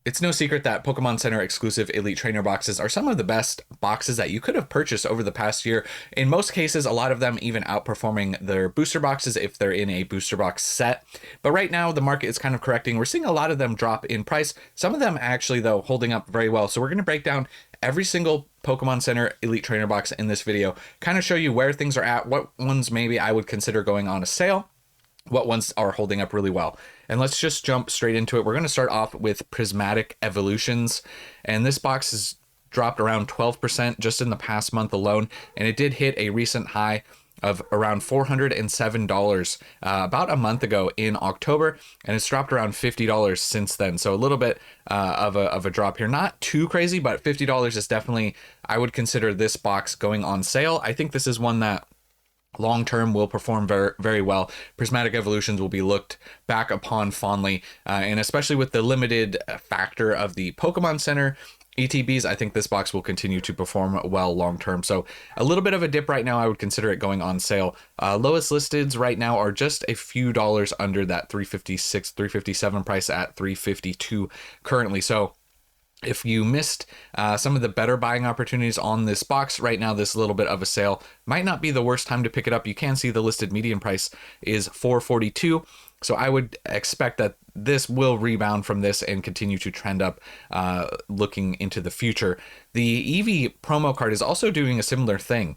It's no secret that Pokemon Center exclusive Elite Trainer boxes are some of the best boxes that you could have purchased over the past year. In most cases, a lot of them even outperforming their booster boxes if they're in a booster box set. But right now, the market is kind of correcting. We're seeing a lot of them drop in price. Some of them actually, though, holding up very well. So we're going to break down every single Pokemon Center Elite Trainer box in this video, kind of show you where things are at, what ones maybe I would consider going on a sale, what ones are holding up really well. And let's just jump straight into it. We're going to start off with Prismatic Evolutions. And this box has dropped around 12% just in the past month alone. And it did hit a recent high of around $407 about a month ago in October. And it's dropped around $50 since then. So a little bit of a drop here. Not too crazy, but $50 is definitely, I would consider this box going on sale. I think this is one that long term will perform very, very well. Prismatic Evolutions will be looked back upon fondly, and especially with the limited factor of the Pokemon Center ETBs, I think this box will continue to perform well long term. So a little bit of a dip right now. I would consider it going on sale. Lowest listeds right now are just a few dollars under that 356, 357 price at 352 currently. So if you missed some of the better buying opportunities on this box right now, this little bit of a sale might not be the worst time to pick it up. You can see the listed median price is $442. So I would expect that this will rebound from this and continue to trend up looking into the future. The Eevee promo card is also doing a similar thing.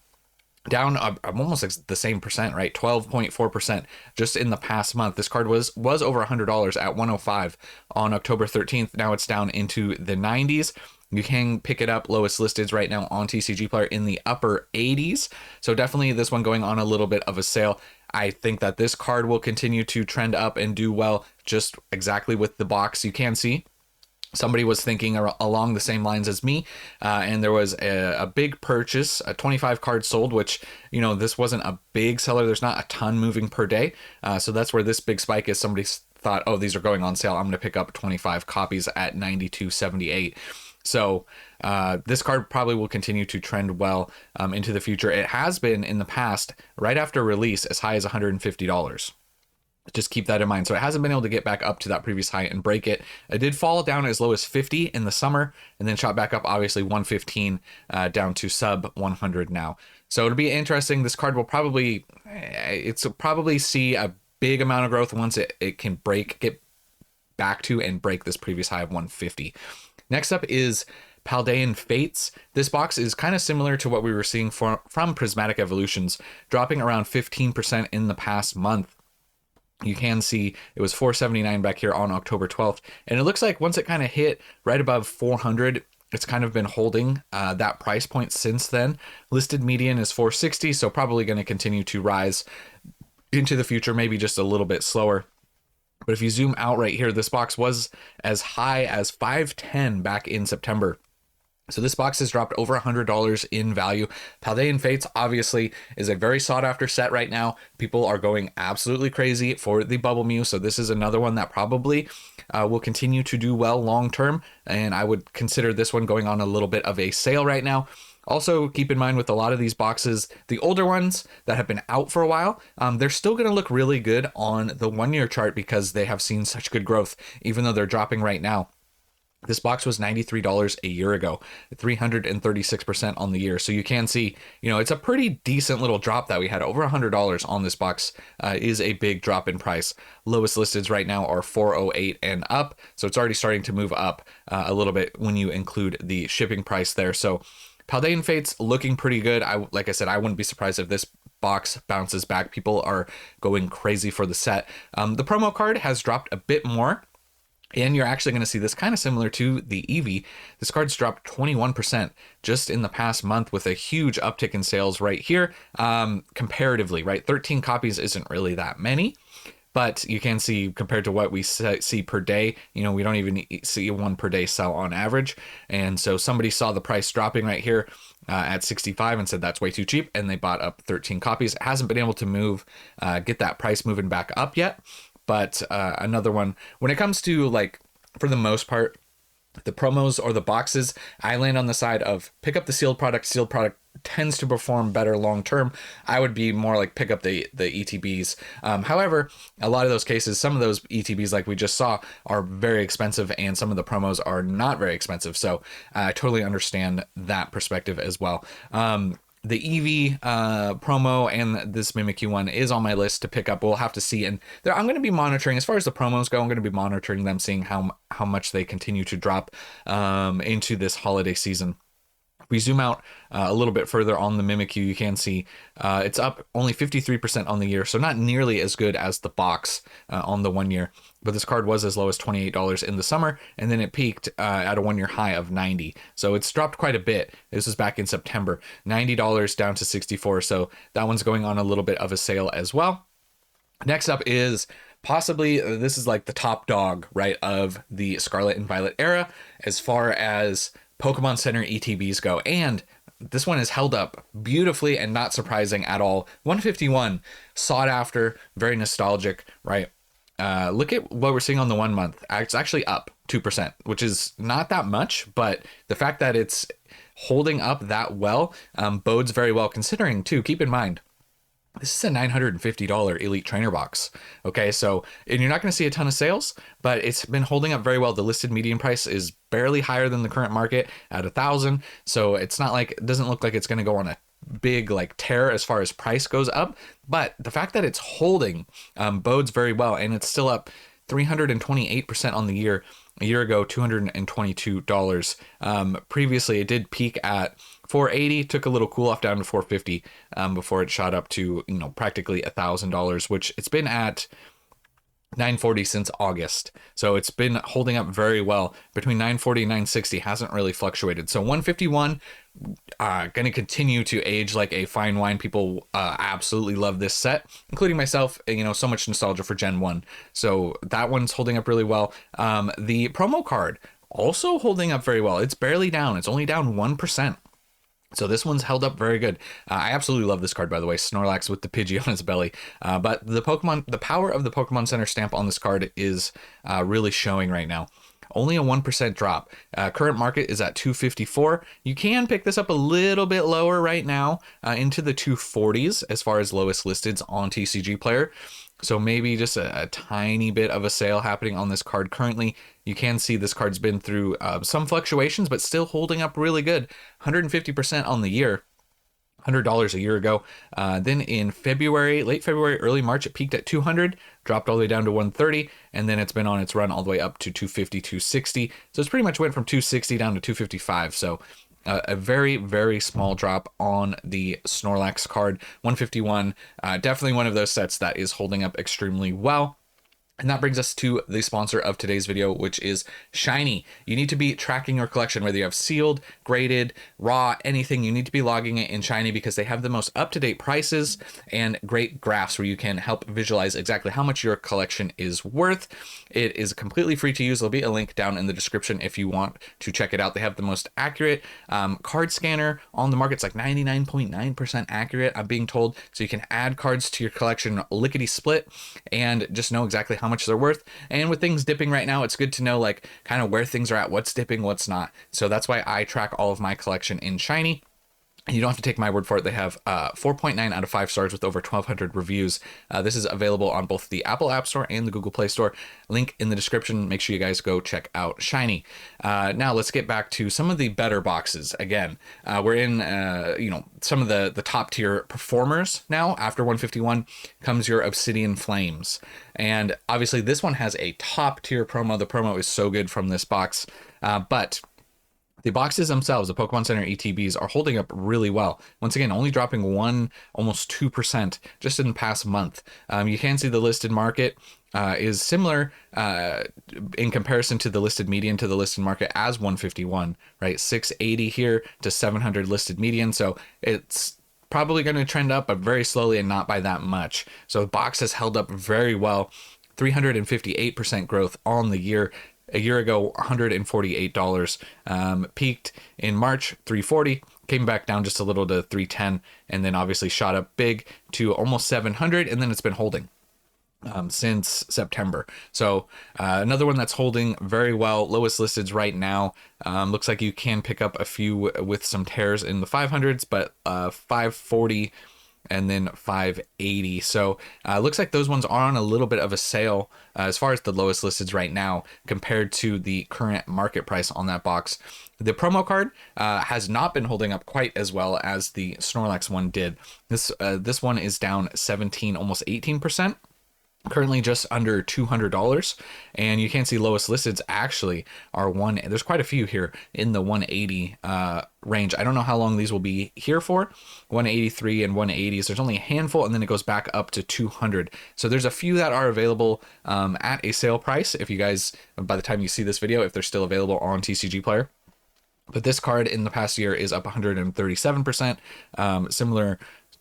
Down almost like the same percent, right? 12.4% just in the past month. This card was over $100 at 105 on October 13th. Now it's down into the 90s. You can pick it up lowest listed right now on TCG Player in the upper 80s. So definitely this one going on a little bit of a sale. I think that this card will continue to trend up and do well just exactly with the box. You can see somebody was thinking along the same lines as me, and there was a big purchase, a 25 cards sold, which, you know, this wasn't a big seller. There's not a ton moving per day. So that's where this big spike is. Somebody thought, oh, these are going on sale, I'm going to pick up 25 copies at 92.78. So this card probably will continue to trend well into the future. It has been in the past, right after release, as high as $150. Just keep that in mind. So it hasn't been able to get back up to that previous high and break it. It did fall down as low as 50 in the summer and then shot back up, obviously 115 down to sub 100 now. So it'll be interesting. This card will probably see a big amount of growth once it can get back to and break this previous high of 150. Next up is Paldean Fates. This box is kind of similar to what we were seeing from Prismatic Evolutions, dropping around 15% in the past month. You can see it was $479 back here on October 12th. And it looks like once it kind of hit right above 400, it's kind of been holding that price point since then. Listed median is 460, so probably going to continue to rise into the future, maybe just a little bit slower. But if you zoom out right here, this box was as high as 510 back in September. So this box has dropped over $100 in value. Paldean Fates obviously is a very sought after set right now. People are going absolutely crazy for the Bubble Mew. So this is another one that probably will continue to do well long term. And I would consider this one going on a little bit of a sale right now. Also, keep in mind with a lot of these boxes, the older ones that have been out for a while, they're still going to look really good on the 1 year chart because they have seen such good growth, even though they're dropping right now. This box was $93 a year ago, 336% on the year. So you can see, you know, it's a pretty decent little drop that we had. Over $100 on this box is a big drop in price. Lowest listeds right now are $408 and up. So it's already starting to move up a little bit when you include the shipping price there. So Paldean Fates looking pretty good. Like I said, I wouldn't be surprised if this box bounces back. People are going crazy for the set. The promo card has dropped a bit more. And you're actually going to see this kind of similar to the Eevee. This card's dropped 21% just in the past month with a huge uptick in sales right here. Comparatively, right? 13 copies isn't really that many, but you can see compared to what we see per day, you know, we don't even see one per day sell on average. And so somebody saw the price dropping right here at 65 and said that's way too cheap. And they bought up 13 copies. It hasn't been able to get that price moving back up yet. But another one, when it comes to, like, for the most part, the promos or the boxes, I land on the side of pick up the sealed product tends to perform better long term, I would be more like pick up the ETBs. However, a lot of those cases, some of those ETBs like we just saw are very expensive, and some of the promos are not very expensive. So I totally understand that perspective as well. The Eevee promo and this Mimikyu one is on my list to pick up. We'll have to see, and I'm going to be monitoring as far as the promos go. I'm going to be monitoring them, seeing how much they continue to drop into this holiday season. If we zoom out a little bit further on the Mimikyu, you can see it's up only 53% on the year, so not nearly as good as the box on the 1 year. But this card was as low as $28 in the summer, and then it peaked at a 1 year high of $90. So it's dropped quite a bit. This was back in September. $90 down to $64, so that one's going on a little bit of a sale as well. Next up is possibly, this is like the top dog, right, of the Scarlet and Violet era as far as Pokemon Center ETBs go, and this one is held up beautifully and not surprising at all. 151, sought after, very nostalgic, right? Look at what we're seeing on the 1 month. It's actually up 2%, which is not that much, but the fact that it's holding up that well bodes very well, considering too, keep in mind, this is a $950 Elite Trainer box. Okay, so, and you're not going to see a ton of sales, but it's been holding up very well. The listed median price is barely higher than the current market at $1,000. So it's not like, it doesn't look like it's going to go on a big like tear as far as price goes up, but the fact that it's holding bodes very well, and it's still up 328% on the year. A year ago, $222. Previously, it did peak at $480, took a little cool off down to $450 before it shot up to, you know, practically $1,000, which it's been at $940 since August. So it's been holding up very well. Between $940 and $960 hasn't really fluctuated. So 151 going to continue to age like a fine wine. People absolutely love this set, including myself. You know, so much nostalgia for Gen 1. So that one's holding up really well. The promo card also holding up very well. It's barely down. It's only down 1%. So this one's held up very good. I absolutely love this card, by the way. Snorlax with the Pidgey on his belly. But the power of the Pokemon Center stamp on this card is really showing right now. Only a 1% drop. Current market is at $254. You can pick this up a little bit lower right now into the 240s as far as lowest listeds on TCG Player. So maybe just a tiny bit of a sale happening on this card currently. You can see this card's been through some fluctuations, but still holding up really good. 150% on the year. $100 a year ago. Then in February, late February, early March, it peaked at 200, dropped all the way down to 130, and then it's been on its run all the way up to 250, 260. So it's pretty much went from 260 down to 255. So a very, very small drop on the Snorlax card. 151, definitely one of those sets that is holding up extremely well. And that brings us to the sponsor of today's video, which is Shiny. You need to be tracking your collection, whether you have sealed, graded, raw, anything. You need to be logging it in Shiny because they have the most up-to-date prices and great graphs where you can help visualize exactly how much your collection is worth. It is completely free to use. There'll be a link down in the description if you want to check it out. They have the most accurate card scanner on the market. It's like 99.9% accurate, I'm being told. So you can add cards to your collection lickety-split and just know exactly how much they're worth. And with things dipping right now, it's good to know like kind of where things are at, what's dipping, what's not. So that's why I track all of my collection in Shiny. And you don't have to take my word for it. They have 4.9 out of 5 stars with over 1,200 reviews. This is available on both the Apple App Store and the Google Play Store. Link in the description. Make sure you guys go check out Shiny. Now let's get back to some of the better boxes. Again, we're in some of the top tier performers now. After 151 comes your Obsidian Flames. And obviously this one has a top tier promo. The promo is so good from this box. But the boxes themselves, the Pokemon Center ETBs, are holding up really well. Once again, only dropping almost 2% just in the past month. You can see the listed market is similar in comparison to the listed median to the listed market as 151, right? 680 here to 700 listed median. So it's probably going to trend up, but very slowly and not by that much. So the box has held up very well. 358% growth on the year. A year ago, $148, peaked in March, $340, came back down just a little to $310, and then obviously shot up big to almost $700, and then it's been holding. since September. So another one that's holding very well. Lowest listeds right now. Looks like you can pick up a few with some tears in the 500s, but 540 and then 580. So looks like those ones are on a little bit of a sale as far as the lowest listeds right now compared to the current market price on that box. The promo card has not been holding up quite as well as the Snorlax one did. This one is down 17, almost 18%. Currently just under $200, and you can see lowest listeds actually are there's quite a few here in the 180 range. I don't know how long these will be here for. 183 and 180s, there's only a handful, and then it goes back up to 200. So there's a few that are available at a sale price, if you guys, by the time you see this video, if they're still available on TCG Player. But this card in the past year is up 137%.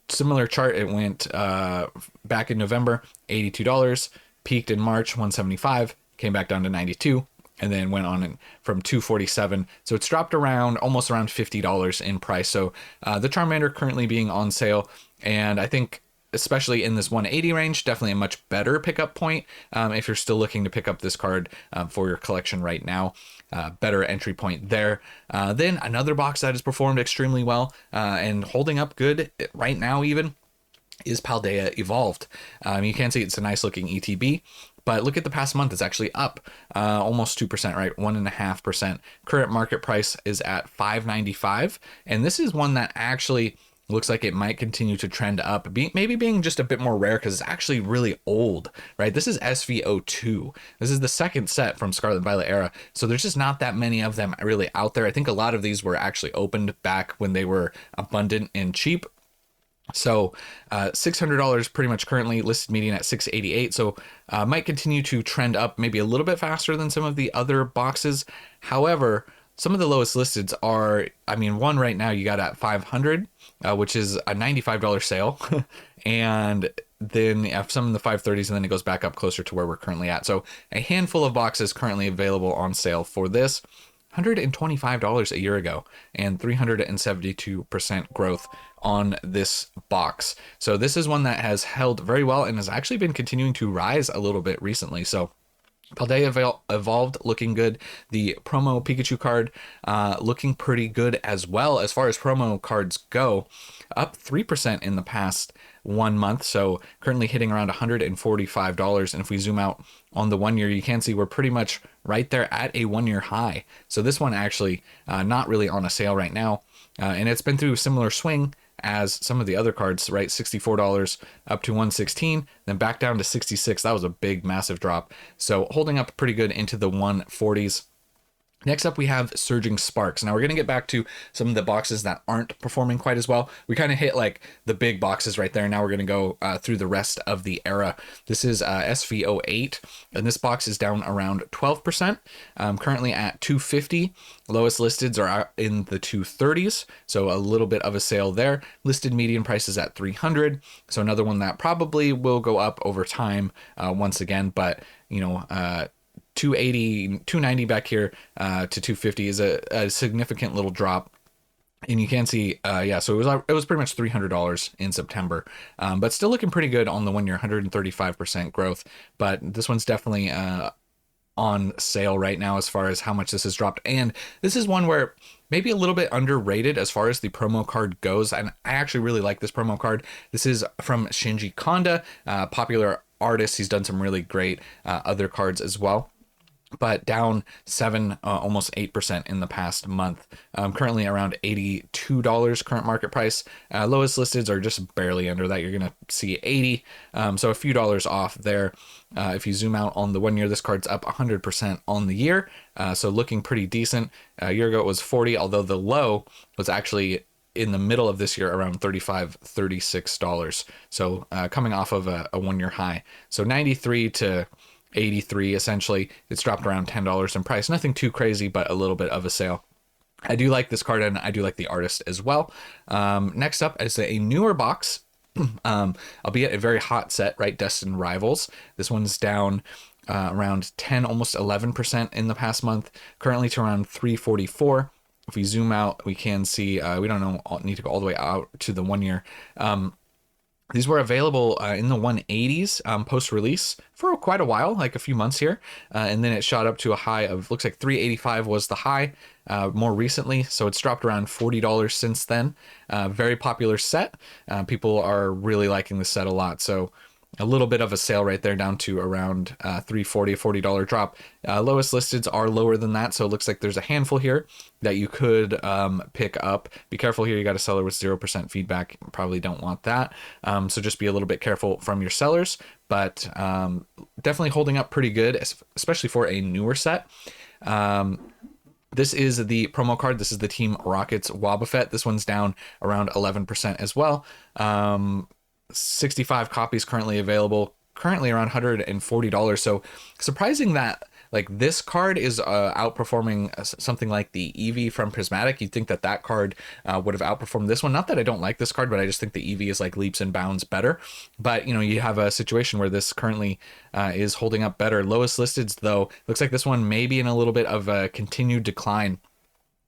Similar chart. It went back in November, $82, peaked in March, 175, came back down to 92, and then went on from 247. So it's dropped almost around $50 in price. So the Charmander currently being on sale, and I think especially in this 180 range, definitely a much better pickup point if you're still looking to pick up this card for your collection right now. Better entry point there. Then another box that has performed extremely well and holding up good right now even is Paldea Evolved. You can see it's a nice looking ETB, but look at the past month, it's actually up almost 2%, right? 1.5%. Current market price is at $5.95, and this is one that actually looks like it might continue to trend up, maybe being just a bit more rare because it's actually really old, right? This is SV02. This is the second set from Scarlet Violet era, so there's just not that many of them really out there. I think a lot of these were actually opened back when they were abundant and cheap. So $600 pretty much currently, listed median at 688. So might continue to trend up maybe a little bit faster than some of the other boxes. However, some of the lowest listeds are, I mean, one right now you got at 500, which is a $95 sale. And then some in the 530s, and then it goes back up closer to where we're currently at. So a handful of boxes currently available on sale for this. $125 a year ago, and 372% growth on this box. So this is one that has held very well and has actually been continuing to rise a little bit recently. So Paldea Evolved looking good. The promo Pikachu card looking pretty good as well as far as promo cards go. Up 3% in the past 1 month, so currently hitting around $145. And if we zoom out on the 1 year, you can see we're pretty much right there at a 1 year high. So this one actually not really on a sale right now, and it's been through a similar swing as some of the other cards, right? $64 up to 116, then back down to 66. That was a big, massive drop. So holding up pretty good into the 140s. Next up, we have Surging Sparks. Now we're going to get back to some of the boxes that aren't performing quite as well. We kind of hit like the big boxes right there. Now we're going to go through the rest of the era. This is SV08, and this box is down around 12%. Currently at 250. Lowest listeds are in the 230s, so a little bit of a sale there. Listed median price is at 300, so another one that probably will go up over time once again, but you know, 280, 290 back here to 250 is a significant little drop. And you can see, so it was pretty much $300 in September, but still looking pretty good on the 1 year, 135% growth. But this one's definitely on sale right now as far as how much this has dropped. And this is one where maybe a little bit underrated as far as the promo card goes. And I actually really like this promo card. This is from Shinji Kanda, popular artist. He's done some really great other cards as well, but down 7, almost 8% in the past month. Currently around $82 current market price. Lowest listeds are just barely under that. You're going to see 80, so a few dollars off there. If you zoom out on the 1 year, this card's up 100% on the year, so looking pretty decent. A year ago it was 40, although the low was actually in the middle of this year around $35, $36. So coming off of a 1 year high. So 93 to 83 essentially. It's dropped around $10 in price. Nothing too crazy, but a little bit of a sale. I do like this card, and I do like the artist as well. Next up is a newer box, albeit a very hot set, right? Destined Rivals. This one's down around 10, almost 11% in the past month, currently to around 344. If we zoom out, we can see, we don't need to go all the way out to the 1 year. These were available in the 180s post-release for quite a while, like a few months here, and then it shot up to a high of, looks like 385 was the high more recently, so it's dropped around $40 since then. Very popular set. People are really liking the set a lot, so a little bit of a sale right there, down to around $340, $40 drop. Lowest listeds are lower than that, so it looks like there's a handful here that you could pick up. Be careful here, you got a seller with 0% feedback, probably don't want that. So just be a little bit careful from your sellers, but definitely holding up pretty good, especially for a newer set. This is the promo card. This is the Team Rockets Wobbuffet. This one's down around 11% as well. 65 copies currently available, currently around $140. So surprising that like this card is outperforming something like the Eevee from Prismatic. You'd think that that card would have outperformed this one. Not that I don't like this card, but I just think the Eevee is like leaps and bounds better. But, you know, you have a situation where this currently is holding up better. Lowest listeds, though, looks like this one may be in a little bit of a continued decline.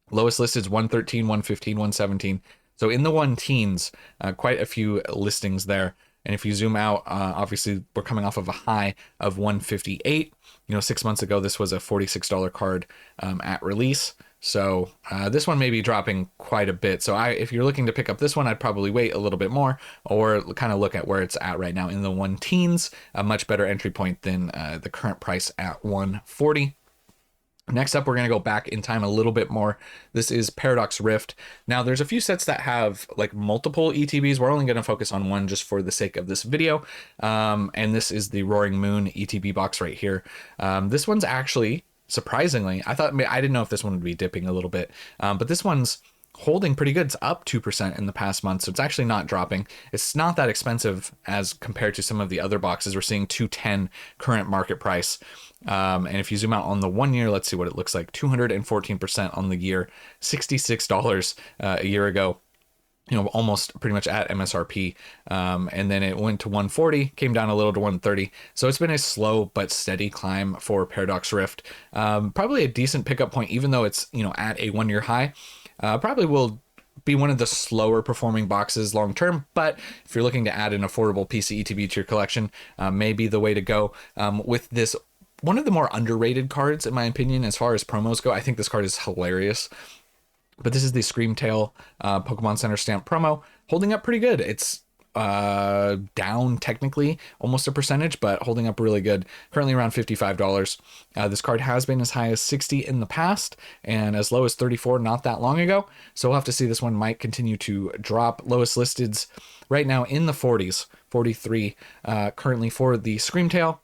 Lowest listeds 113, 115, 117. So in the one teens, quite a few listings there. And if you zoom out, obviously we're coming off of a high of 158. You know, 6 months ago, this was a $46 card at release. So this one may be dropping quite a bit. So if you're looking to pick up this one, I'd probably wait a little bit more, or kind of look at where it's at right now in the one teens. A much better entry point than the current price at 140. Next up, we're going to go back in time a little bit more. This is Paradox Rift. Now, there's a few sets that have like multiple ETBs. We're only going to focus on one just for the sake of this video. And this is the Roaring Moon ETB box right here. This one's actually, surprisingly, I didn't know if this one would be dipping a little bit, but this one's holding pretty good. It's up 2% in the past month, so it's actually not dropping. It's not that expensive as compared to some of the other boxes. We're seeing $210 current market price. And if you zoom out on the 1 year, let's see what it looks like. 214% on the year, $66 a year ago. You know, almost pretty much at MSRP. And then it went to 140, came down a little to 130. So it's been a slow but steady climb for Paradox Rift. Probably a decent pickup point, even though it's, you know, at a 1 year high. Probably will be one of the slower performing boxes long term, but if you're looking to add an affordable PC ETB to your collection, may be the way to go. With this, one of the more underrated cards, in my opinion, as far as promos go. I think this card is hilarious. But this is the Screamtail Pokemon Center stamp promo, holding up pretty good. It's down technically almost a percentage, but holding up really good. Currently around $55. This card has been as high as 60 in the past and as low as 34 not that long ago. So we'll have to see. This one might continue to drop. Lowest listeds right now in the 40s, 43 currently for the Screamtail.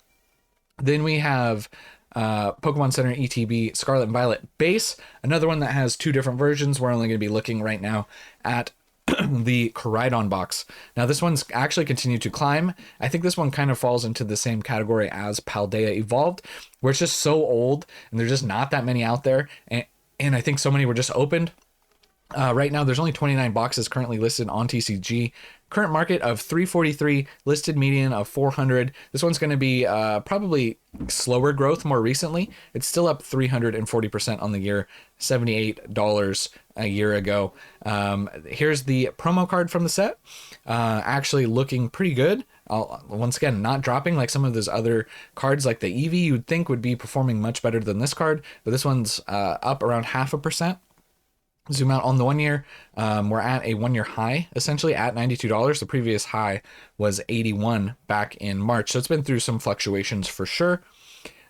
Then we have Pokemon Center ETB Scarlet and Violet base, another one that has two different versions. We're only going to be looking right now at the Koraidon box. Now this one's actually continued to climb. I think this one kind of falls into the same category as Paldea Evolved, where it's just so old and there's just not that many out there, and I think so many were just opened. Right now there's only 29 boxes currently listed on TCG. Current market of 343, listed median of 400. This one's going to be probably slower growth more recently. It's still up 340% on the year, $78 a year ago. Here's the promo card from the set. Actually looking pretty good. Once again, not dropping like some of those other cards like the Eevee you'd think would be performing much better than this card, but this one's up around 0.5%. Zoom out on the 1 year. We're at a 1 year high, essentially at $92. The previous high was 81 back in March. So it's been through some fluctuations for sure.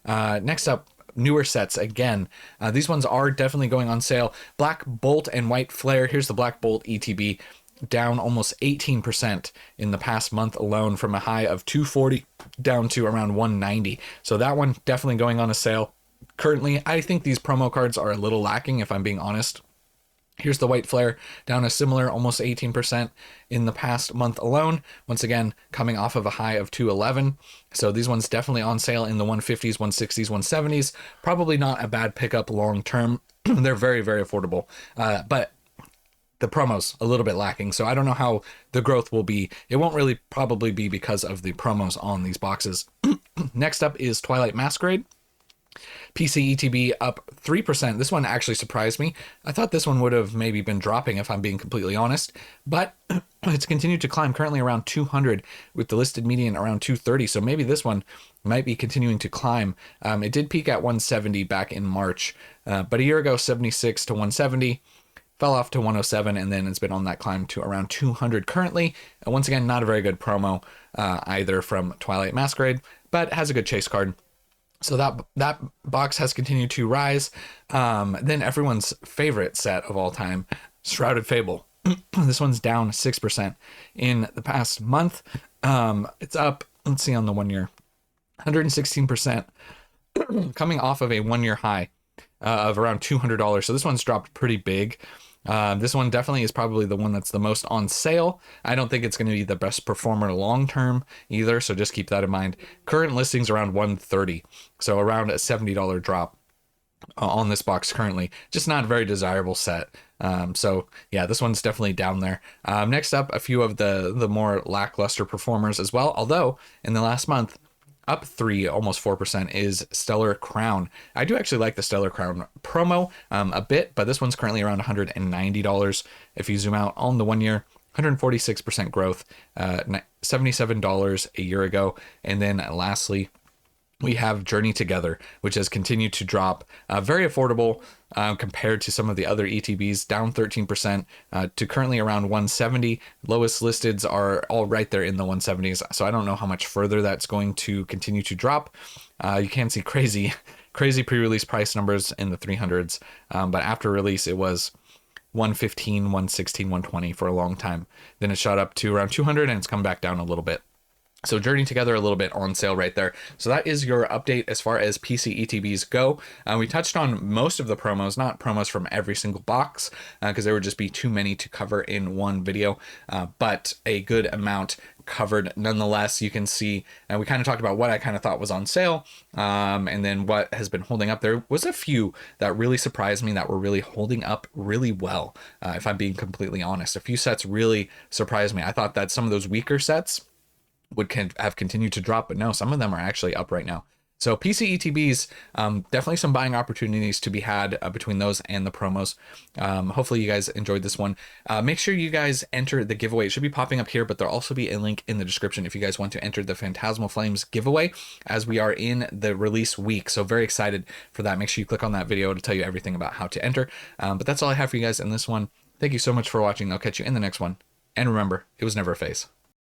Next up, newer sets again. These ones are definitely going on sale. Black Bolt and White Flare. Here's the Black Bolt ETB, down almost 18% in the past month alone, from a high of 240 down to around 190. So that one definitely going on a sale. Currently, I think these promo cards are a little lacking, if I'm being honest. Here's the White Flare, down a similar almost 18% in the past month alone. Once again, coming off of a high of 211. So these ones definitely on sale in the 150s, 160s, 170s. Probably not a bad pickup long term. They're very, very affordable. But the promos a little bit lacking. So I don't know how the growth will be. It won't really probably be because of the promos on these boxes. Next up is Twilight Masquerade. PC ETB up 3%. This one actually surprised me. I thought this one would have maybe been dropping if I'm being completely honest, but it's continued to climb, currently around 200 with the listed median around 230. So maybe this one might be continuing to climb. It did peak at 170 back in March, but a year ago, 76 to 170. Fell off to 107, and then it's been on that climb to around 200 currently. Once again, not a very good promo either from Twilight Masquerade, but has a good chase card. So that box has continued to rise. Then everyone's favorite set of all time, Shrouded Fable. This one's down 6% in the past month. It's up, let's see, on the 1 year, 116%, coming off of a 1 year high of around $200. So this one's dropped pretty big. This one definitely is probably the one that's the most on sale. I don't think it's going to be the best performer long term either, so just keep that in mind. Current listings around 130, so around a $70 drop on this box currently. Just not a very desirable set. So yeah, this one's definitely down there. Next up, a few of the more lackluster performers as well, although in the last month, up 3, almost 4% is Stellar Crown. I do actually like the Stellar Crown promo a bit, but this one's currently around $190. If you zoom out on the 1 year, 146% growth, $77 a year ago. And then lastly, we have Journey Together, which has continued to drop, very affordable compared to some of the other ETBs, down 13% to currently around 170. Lowest listeds are all right there in the 170s, so I don't know how much further that's going to continue to drop. You can see crazy pre-release price numbers in the 300s, but after release it was 115, 116, 120 for a long time. Then it shot up to around 200 and it's come back down a little bit. So Journey Together a little bit on sale right there. So that is your update as far as PC ETBs go. We touched on most of the promos, not promos from every single box, because there would just be too many to cover in one video, but a good amount covered nonetheless. You can see, and we kind of talked about what I kind of thought was on sale, and then what has been holding up. There was a few that really surprised me that were really holding up really well, if I'm being completely honest. A few sets really surprised me. I thought that some of those weaker sets would have continued to drop, but no, some of them are actually up right now. So PC ETBs, definitely some buying opportunities to be had between those and the promos. Hopefully you guys enjoyed this one. Make sure you guys enter the giveaway. It should be popping up here, but there'll also be a link in the description if you guys want to enter the Phantasmal Flames giveaway, as we are in the release week. So very excited for that. Make sure you click on that video to tell you everything about how to enter. But that's all I have for you guys in this one. Thank you so much for watching. I'll catch you in the next one. And remember, it was never a phase.